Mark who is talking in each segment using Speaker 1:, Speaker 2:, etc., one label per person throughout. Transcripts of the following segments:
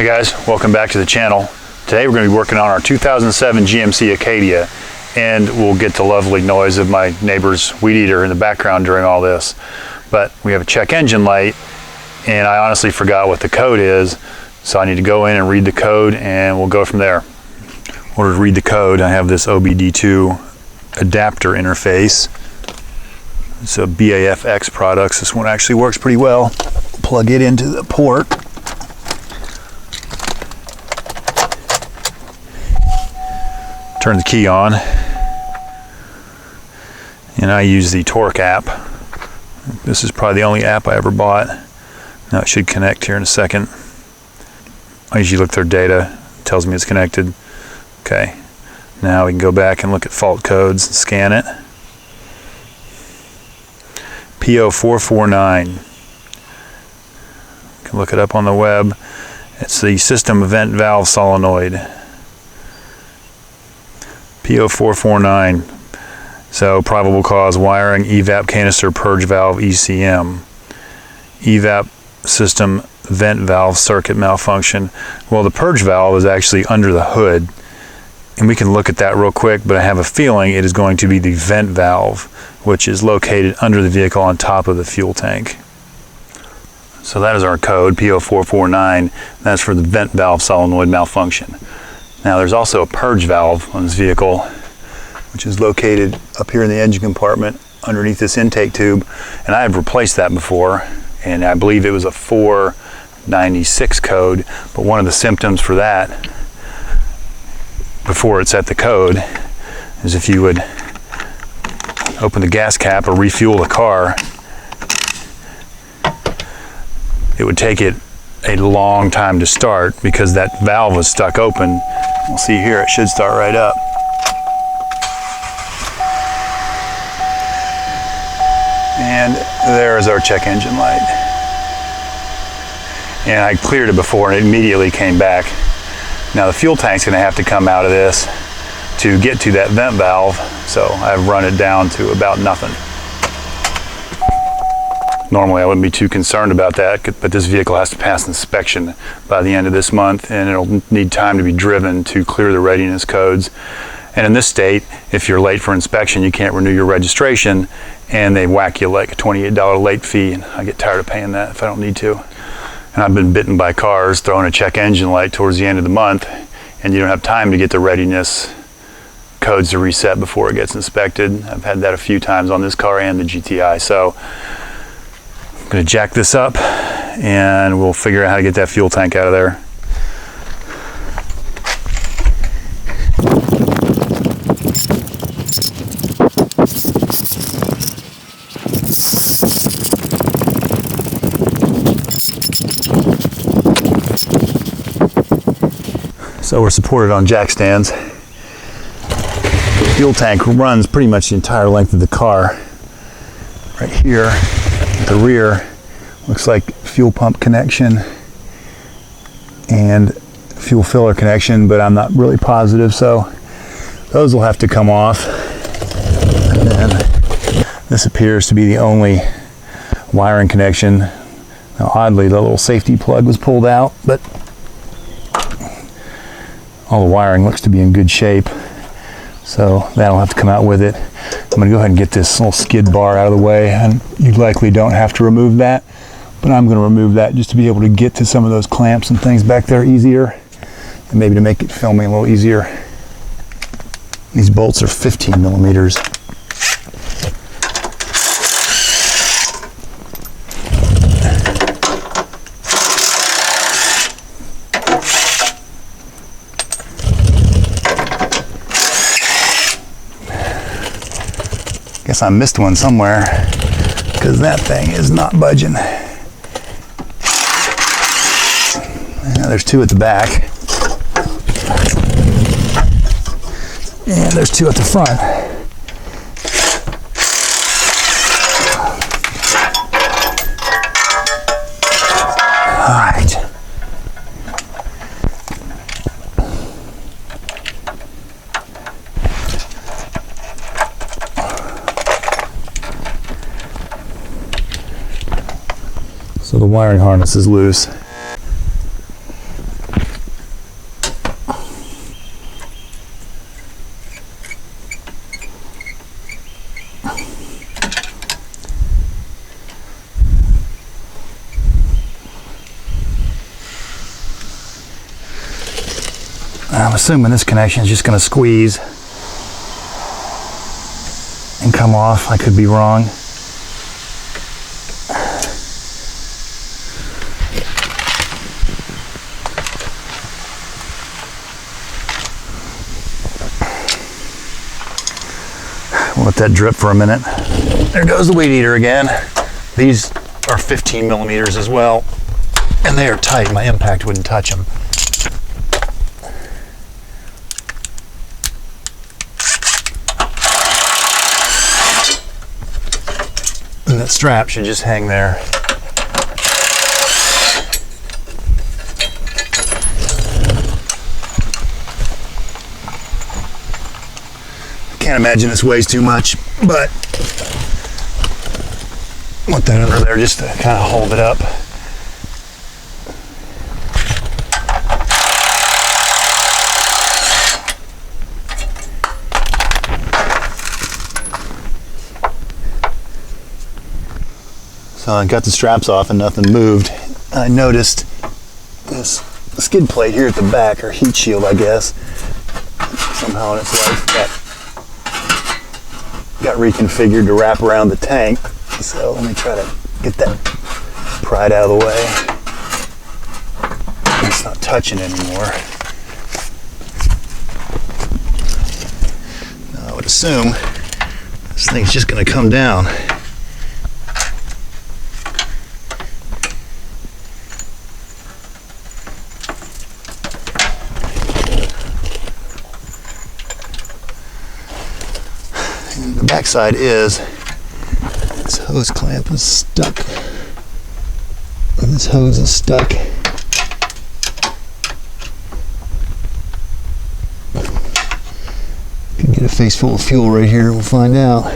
Speaker 1: Hey guys, welcome back to the channel. Today we're going to be working on our 2007 GMC Acadia, and we'll get the lovely noise of my neighbor's weed eater in the background during all this. But we have a check engine light, and I honestly forgot what the code is, so I need to go in and read the code and we'll go from there. In order to read the code, I have this OBD2 adapter interface. It's a BAFX products. This one actually works pretty well. Plug it into the port. Turn the key on, and I use the torque app. This is probably the only app I ever bought. Now it should connect here in a second. I usually look through data, it tells me it's connected. Okay, now we can go back and look at fault codes and scan it. P0449. You can look it up on the web. It's the system vent valve solenoid. P0449. So probable cause wiring, evap canister, purge valve, ECM. Evap system vent valve circuit malfunction. Well, the purge valve is actually under the hood, and we can look at that real quick, but I have a feeling it is going to be the vent valve, which is located under the vehicle on top of the fuel tank. So that is our code, P0449. That's for the vent valve solenoid malfunction. Now there's also a purge valve on this vehicle, which is located up here in the engine compartment underneath this intake tube, and I have replaced that before, and I believe it was a 496 code, but one of the symptoms for that before it set the code is if you would open the gas cap or refuel the car, it would take it a long time to start because that valve was stuck open. We'll see here, it should start right up. And there's our check engine light. And I cleared it before and it immediately came back. Now the fuel tank's gonna have to come out of this to get to that vent valve, so I've run it down to about nothing. Normally I wouldn't be too concerned about that, but this vehicle has to pass inspection by the end of this month, and it'll need time to be driven to clear the readiness codes. And in this state, if you're late for inspection, you can't renew your registration, and they whack you like a $28 late fee, and I get tired of paying that if I don't need to. And I've been bitten by cars throwing a check engine light towards the end of the month, and you don't have time to get the readiness codes to reset before it gets inspected. I've had that a few times on this car and the GTI. So I'm going to jack this up and we'll figure out how to get that fuel tank out of there. So we're supported on jack stands. The fuel tank runs pretty much the entire length of the car. Right here at the rear looks like fuel pump connection and fuel filler connection, but I'm not really positive, so those will have to come off. And then this appears to be the only wiring connection. Now oddly, the little safety plug was pulled out, but all the wiring looks to be in good shape, so that'll have to come out with it. I'm going to go ahead and get this little skid bar out of the way, and you likely don't have to remove that, but I'm going to remove that just to be able to get to some of those clamps and things back there easier, and maybe to make it filming a little easier. These bolts are 15 millimeters. Guess I missed one somewhere because that thing is not budging. Now there's two at the back, and there's two at the front. All right. So the wiring harness is loose.
Speaker 2: I'm assuming this connection is just going to squeeze and come off. I could be wrong. We'll let that drip for a minute. There goes the weed eater again. These are 15 millimeters as well, and they are tight. My impact wouldn't touch them. And that strap should just hang there. Can't imagine this weighs too much, but put that under there just to kind of hold it up. So I got the straps off and nothing moved. I noticed this skid plate here at the back, or heat shield, I guess, somehow in its life got reconfigured to wrap around the tank. So let me try to get that pried out of the way. It's not touching anymore. Now I would assume this thing's just going to come down. And the backside is this hose clamp is stuck. And this hose is stuck. Can get a face full of fuel right here, we'll find out.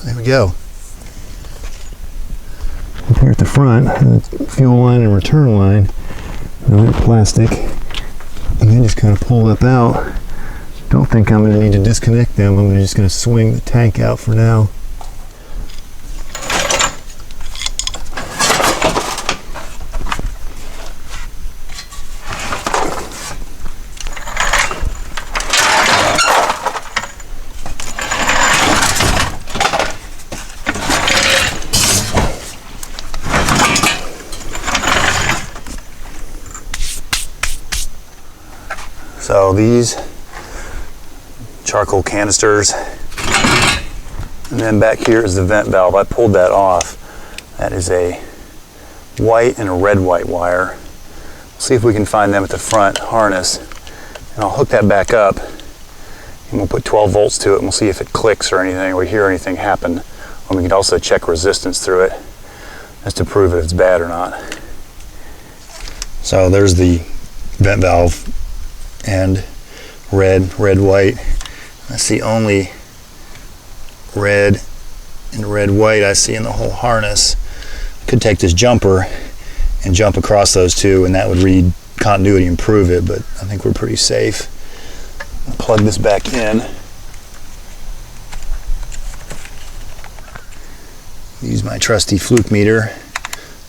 Speaker 2: There we go. Up here at the front, the fuel line and return line, they're plastic, and then just kind of pull that out. Don't think I'm going to need to disconnect them. I'm just going to swing the tank out for now. So these charcoal canisters, and then back here is the vent valve. I pulled that off. That is a white and a red-white wire. We'll see if we can find them at the front harness, and I'll hook that back up, and we'll put 12 volts to it, and we'll see if it clicks or anything, or we hear anything happen. And we can also check resistance through it, just to prove if it's bad or not. So there's the vent valve, and red, white. That's the only red and red-white I see in the whole harness. Could take this jumper and jump across those two, and that would read continuity and prove it, but I think we're pretty safe. I'll plug this back in. Use my trusty fluke meter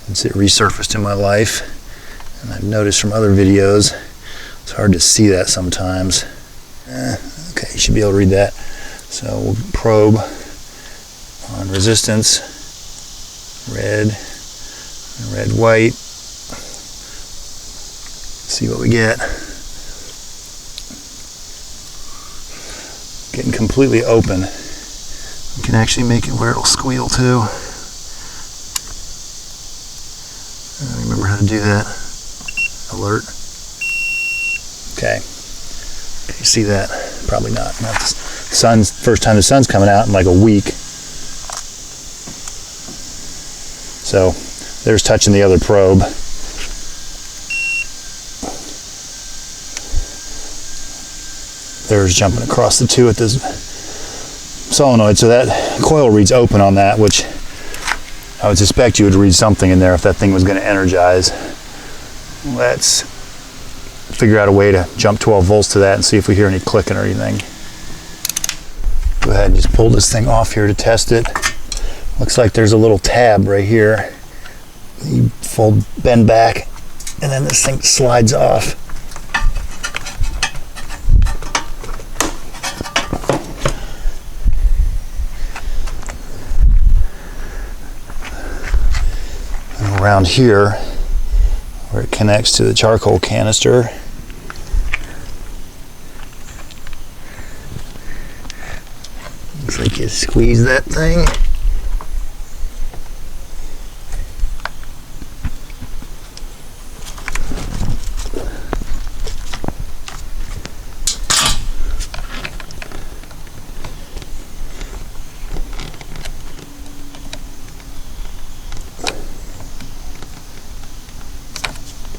Speaker 2: since it resurfaced in my life, and I've noticed from other videos it's hard to see that sometimes. Okay, you should be able to read that. So we'll probe on resistance, red, white. See what we get. Getting completely open. We can actually make it where it'll squeal too. I don't remember how to do that. Alert. Okay. You see that? Probably not. First time the sun's coming out in like a week. So there's touching the other probe. there's jumping across the two at this solenoid. So that coil reads open on that, which I would suspect you would read something in there if that thing was going to energize. Let's figure out a way to jump 12 volts to that and see if we hear any clicking or anything. Go ahead and just pull this thing off here to test it. Looks like there's a little tab right here. You bend back, and then this thing slides off. And around here, where it connects to the charcoal canister, looks like you squeeze that thing.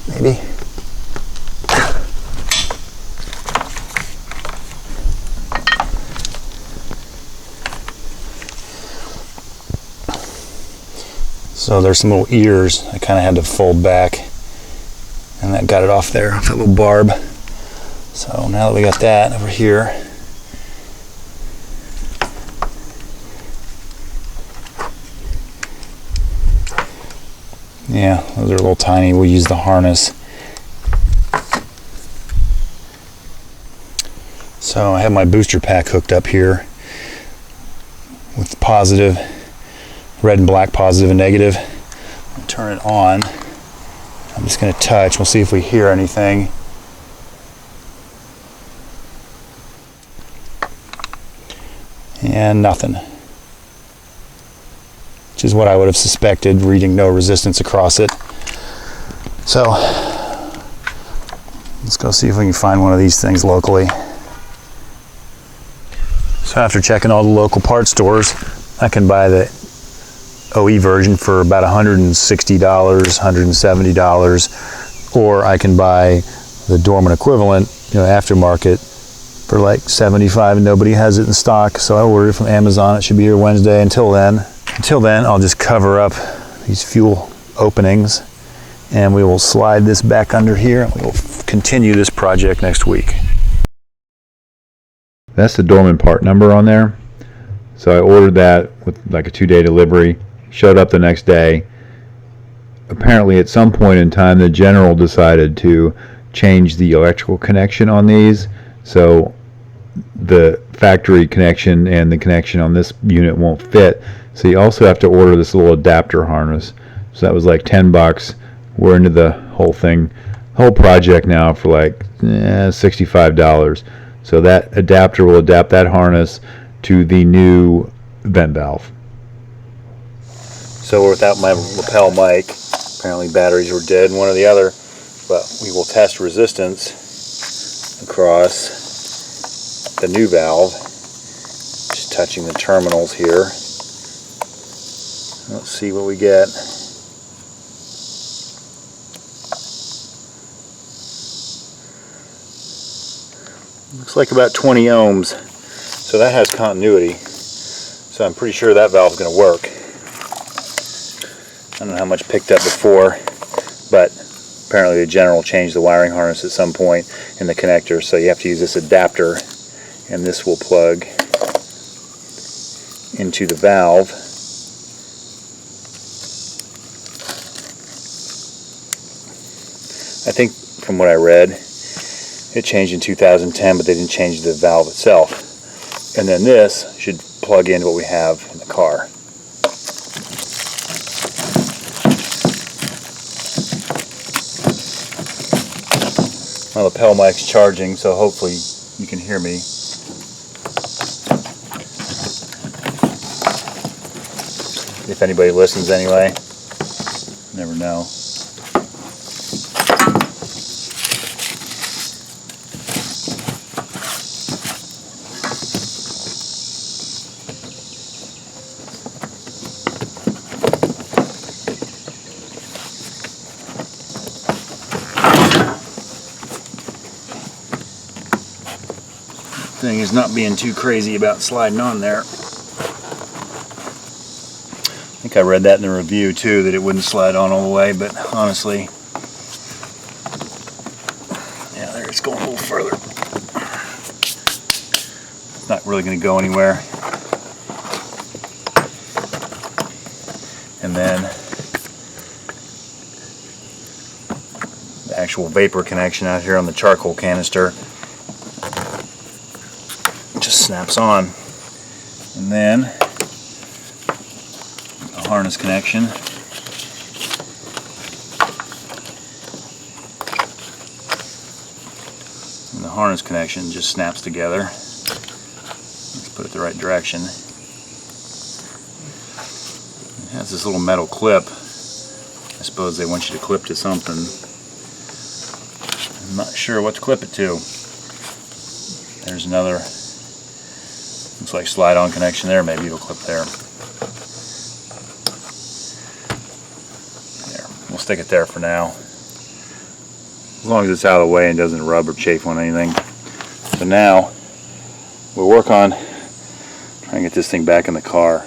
Speaker 2: Maybe. So there's some little ears I kind of had to fold back, and that got it off there, off that little barb. So now that we got that over here, yeah, those are a little tiny. We'll use the harness. So I have my booster pack hooked up here with positive, red and black, positive and negative. I'll turn it on. I'm just going to touch. We'll see if we hear anything. And nothing. Which is what I would have suspected, reading no resistance across it. So let's go see if we can find one of these things locally. So after checking all the local parts stores, I can buy the OE version for about $160, $170, or I can buy the Dorman equivalent, aftermarket, for like $75, and nobody has it in stock. So I ordered it from Amazon. It should be here Wednesday. Until then, I'll just cover up these fuel openings, and we will slide this back under here, and we will continue this project next week.
Speaker 1: That's the Dorman part number on there. So I ordered that with like a 2-day delivery. Showed up the next day. Apparently at some point in time the General decided to change the electrical connection on these, so the factory connection and the connection on this unit won't fit. So you also have to order this little adapter harness. So that was like $10. We're into the whole project now for like $65. So that adapter will adapt that harness to the new vent valve. So we're without my lapel mic. Apparently batteries were dead, one or the other. But we will test resistance across the new valve. Just touching the terminals here. Let's see what we get. Looks like about 20 ohms. So that has continuity. So I'm pretty sure that valve's going to work. I don't know how much picked up before, but apparently the General changed the wiring harness at some point in the connector, so you have to use this adapter, and this will plug into the valve. I think from what I read, it changed in 2010, but they didn't change the valve itself. And then this should plug into what we have in the car. My lapel mic's charging, so hopefully you can hear me. If anybody listens anyway. Never know. thing is not being too crazy about sliding on there. I think I read that in the review too, that it wouldn't slide on all the way, but honestly, yeah, there it's going a little further. It's not really going to go anywhere. And then the actual vapor connection out here on the charcoal canister just snaps on. And then the harness connection. And the harness connection just snaps together. Let's put it the right direction. It has this little metal clip. I suppose they want you to clip to something. I'm not sure what to clip it to. There's another, looks like slide-on connection there. Maybe it'll clip there. There, we'll stick it there for now. As long as it's out of the way and doesn't rub or chafe on anything. So now, we'll work on trying to get this thing back in the car.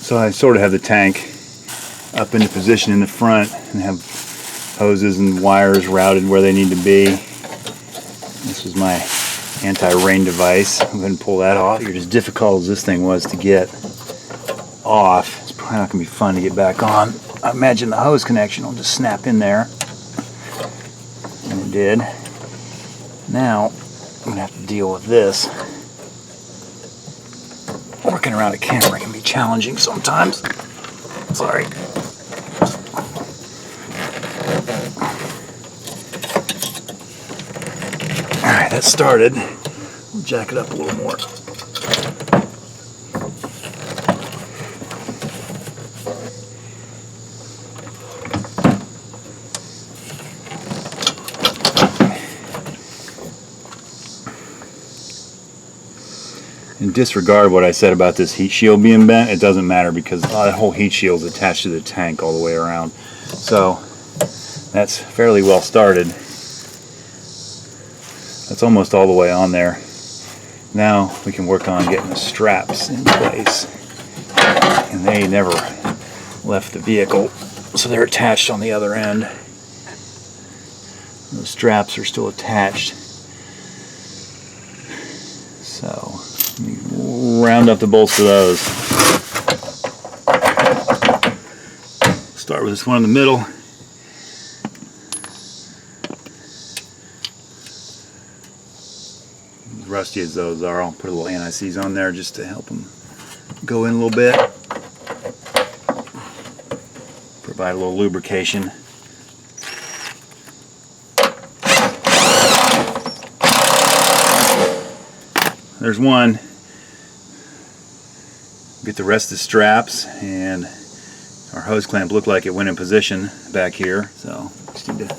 Speaker 1: So I sort of have the tank up into position in the front and have hoses and wires routed where they need to be. This was my anti-rain device. I'm going to pull that off. As difficult as this thing was to get off, it's probably not going to be fun to get back on. I imagine the hose connection will just snap in there. And it did. Now I'm going to have to deal with this. Working around a camera can be challenging sometimes. Sorry. Alright, that started. We'll jack it up a little more. And disregard what I said about this heat shield being bent. It doesn't matter because that whole heat shield is attached to the tank all the way around. So that's fairly well started. That's almost all the way on there. Now we can work on getting the straps in place. And they never left the vehicle, so they're attached on the other end. The straps are still attached. So round up the bolts for those. Start with this one in the middle. As rusty as those are, I'll put a little anti-seize on there just to help them go in a little bit. Provide a little lubrication. There's one. Get the rest of the straps, and our hose clamp looked like it went in position back here, so just need to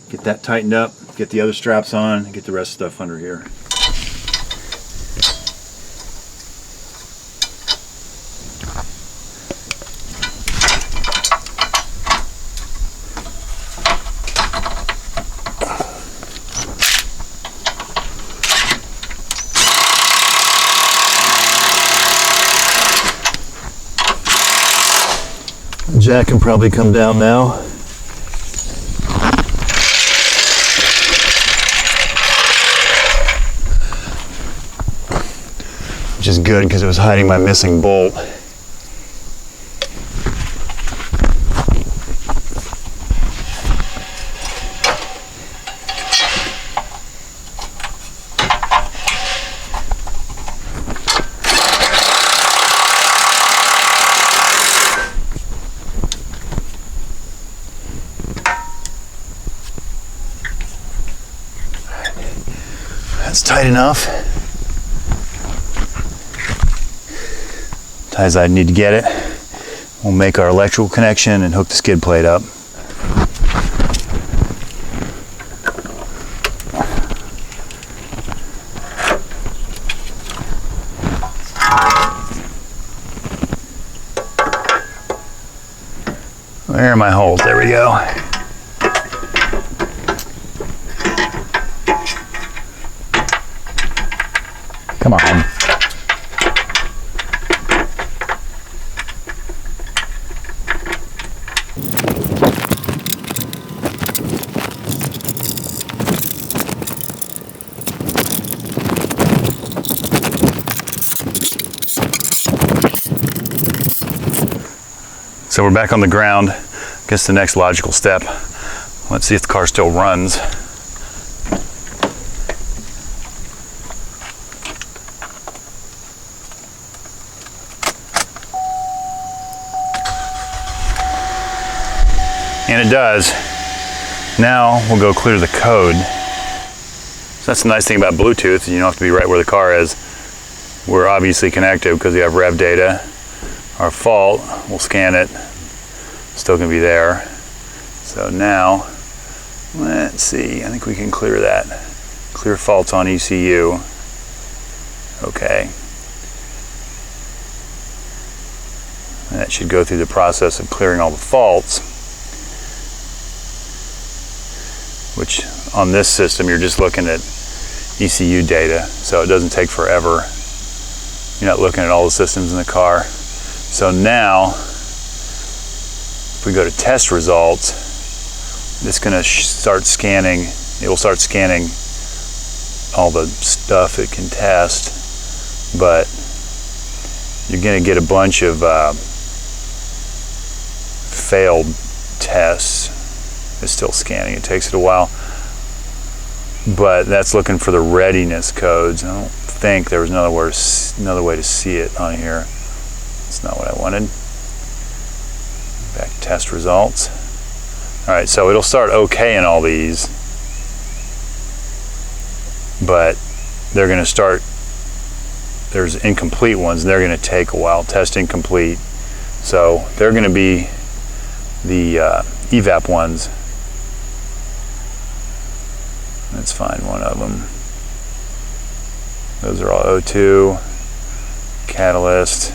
Speaker 1: get that tightened up, get the other straps on, and get the rest of the stuff under here. Jack can probably come down now. Which is good because it was hiding my missing bolt.
Speaker 2: That's tight enough. Tight as I need to get it. We'll make our electrical connection and hook the skid plate up. Where are my holes? There we go. Come on. So we're back on the ground. I guess the next logical step, let's see if the car still runs. And it does. Now we'll go clear the code. So that's the nice thing about Bluetooth. You don't have to be right where the car is. We're obviously connected because we have rev data. Our fault, we'll scan it. Still gonna be there. So now, let's see, I think we can clear that. Clear faults on ECU. Okay. And that should go through the process of clearing all the faults, which on this system, you're just looking at ECU data, so it doesn't take forever. You're not looking at all the systems in the car. So now, if we go to test results, it's going to start scanning. It will start scanning all the stuff it can test, but you're going to get a bunch of failed tests. It's still scanning. It takes it a while, but that's looking for the readiness codes. I don't think there was another way to see it on here. That's not what I wanted. Back to test results. All right, so it'll start okay in all these, but they're going to start, there's incomplete ones, and they're going to take a while. Test incomplete. So they're going to be the evap ones. Let's find one of them. Those are all O2, catalyst,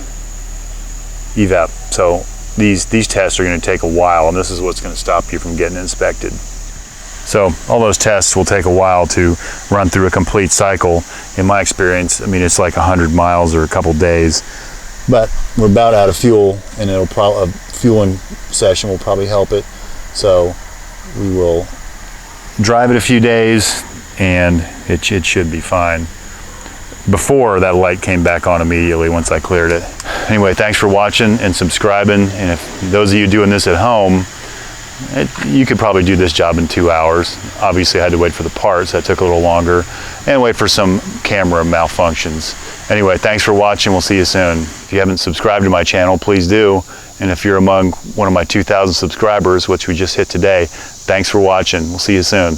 Speaker 2: evap. So these tests are going to take a while, and this is what's going to stop you from getting inspected. So all those tests will take a while to run through a complete cycle. In my experience, I mean, it's like 100 miles or a couple days. But we're about out of fuel, and it'll probably a fueling session will probably help it. So we will drive it a few days, and it should be fine. Before that light came back on immediately once I cleared it. Anyway, thanks for watching and subscribing. And if those of you doing this at home, you could probably do this job in 2 hours. Obviously, I had to wait for the parts. That took a little longer, and wait for some camera malfunctions. Anyway, thanks for watching. We'll see you soon. If you haven't subscribed to my channel, please do. And if you're among one of my 2,000 subscribers, which we just hit today, thanks for watching. We'll see you soon.